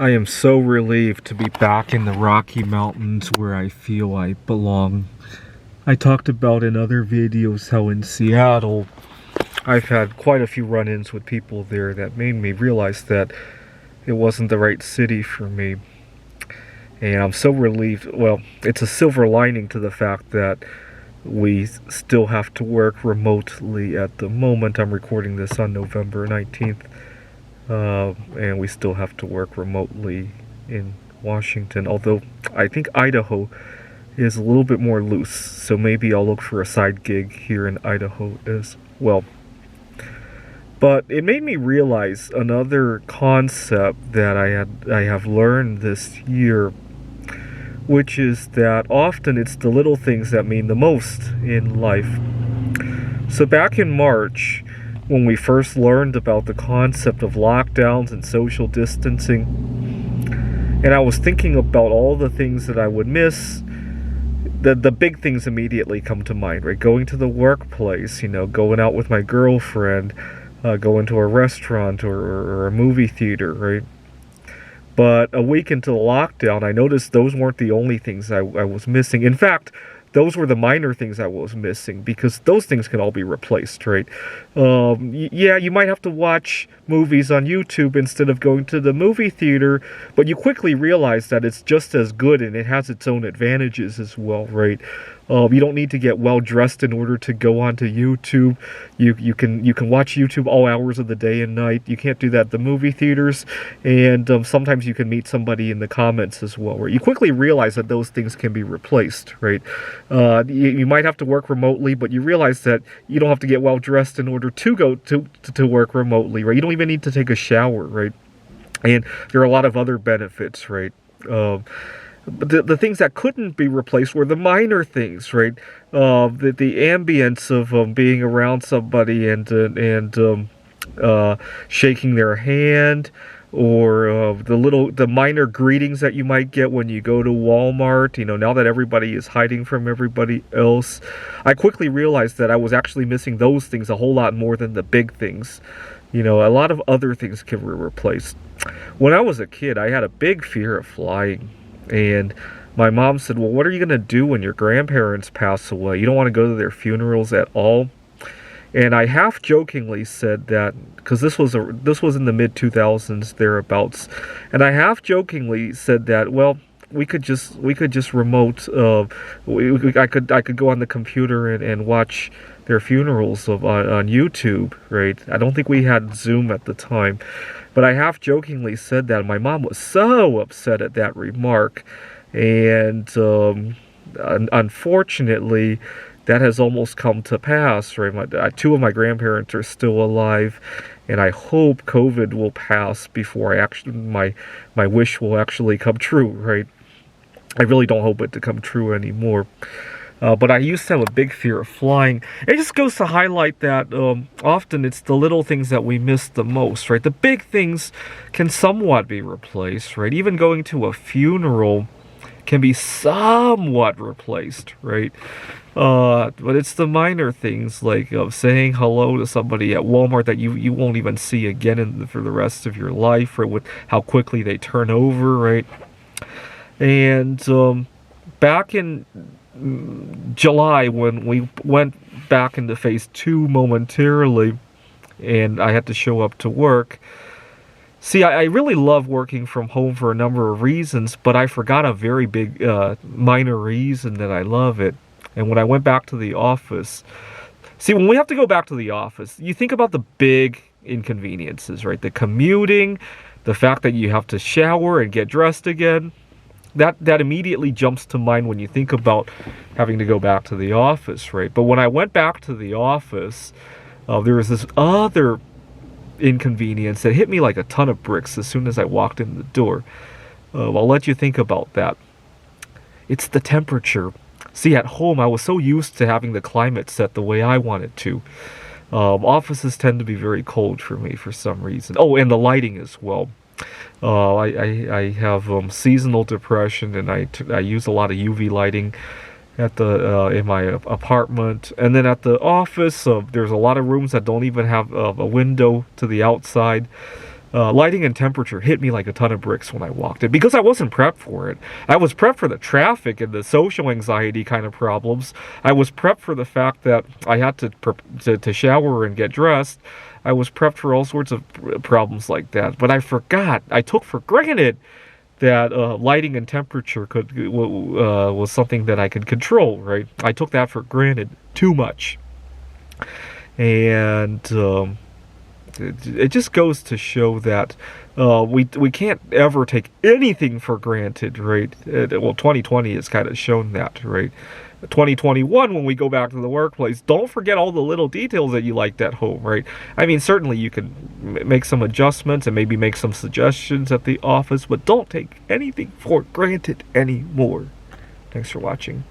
I am so relieved to be back in the Rocky Mountains where I feel I belong. I talked about in other videos how in Seattle I've had quite a few run-ins with people there that made me realize that it wasn't the right city for me. And I'm so relieved. Well, it's a silver lining to the fact that we still have to work remotely at the moment. I'm recording this on November 19th. And we still have to work remotely in Washington, although I think Idaho is a little bit more loose, so maybe I'll look for a side gig here in Idaho as well. But it made me realize another concept that I have learned this year, which is that often it's the little things that mean the most in life. So back in March, when we first learned about the concept of lockdowns and social distancing, and I was thinking about all the things that I would miss, the big things immediately come to mind, right? Going to the workplace, going out with my girlfriend, going to a restaurant or a movie theater, right? But a week into the lockdown, I noticed those weren't the only things I was missing. In fact, those were the minor things I was missing, because those things can all be replaced, right? Yeah, you might have to watch movies on YouTube instead of going to the movie theater, but you quickly realize that it's just as good and it has its own advantages as well, right? You don't need to get well dressed in order to go onto YouTube. You can watch YouTube all hours of the day and night. You can't do that at the movie theaters, and sometimes you can meet somebody in the comments as well, where you quickly realize that those things can be replaced, right? You might have to work remotely, but you realize that you don't have to get well dressed in order to go to work remotely, right? You don't even need to take a shower, right? And there are a lot of other benefits, right? But the things that couldn't be replaced were the minor things, right? The ambience of being around somebody and shaking their hand, or the minor greetings that you might get when you go to Walmart. Now that everybody is hiding from everybody else, I quickly realized that I was actually missing those things a whole lot more than the big things. A lot of other things can be replaced. When I was a kid, I had a big fear of flying. And my mom said, well, what are you going to do when your grandparents pass away? You don't want to go to their funerals at all? And I half jokingly said that, because this was in the mid 2000s thereabouts, and I half jokingly said that, well, we could just remote. I could go on the computer and watch their funerals on YouTube, right? I don't think we had Zoom at the time, but I half jokingly said that. My mom was so upset at that remark, and unfortunately, that has almost come to pass, right? Two of my grandparents are still alive, and I hope COVID will pass before my wish will actually come true, right? I really don't hope it to come true anymore. But I used to have a big fear of flying. It just goes to highlight that often it's the little things that we miss the most, right? The big things can somewhat be replaced, right? Even going to a funeral can be somewhat replaced, right? But it's the minor things, like saying hello to somebody at Walmart that you won't even see again for the rest of your life, or with how quickly they turn over, right? And back in July, when we went back into phase 2 momentarily, and I had to show up to work. See, I really love working from home for a number of reasons, but I forgot a very big minor reason that I love it. And when I went back to the office, see, when we have to go back to the office, you think about the big inconveniences, right? The commuting, the fact that you have to shower and get dressed again. That immediately jumps to mind when you think about having to go back to the office, right? But when I went back to the office, there was this other inconvenience that hit me like a ton of bricks as soon as I walked in the door. I'll let you think about that. It's the temperature. See, at home, I was so used to having the climate set the way I wanted to. Offices tend to be very cold for me for some reason. Oh, and the lighting as well. I have seasonal depression, and I use a lot of UV lighting at the in my apartment, and then at the office. There's a lot of rooms that don't even have a window to the outside. lighting and temperature hit me like a ton of bricks when I walked in, because I wasn't prepped for it. I was prepped for the traffic and the social anxiety kind of problems. I was prepped for the fact that I had to shower and get dressed. I was prepped for all sorts of problems like that. But I took for granted that lighting and temperature was something that I could control, right? I took that for granted too much. And it just goes to show that we can't ever take anything for granted, right? Well, 2020 has kind of shown that, right? 2021, when we go back to the workplace, don't forget all the little details that you liked at home, right? I mean, certainly you can make some adjustments and maybe make some suggestions at the office, but don't take anything for granted anymore. Thanks for watching.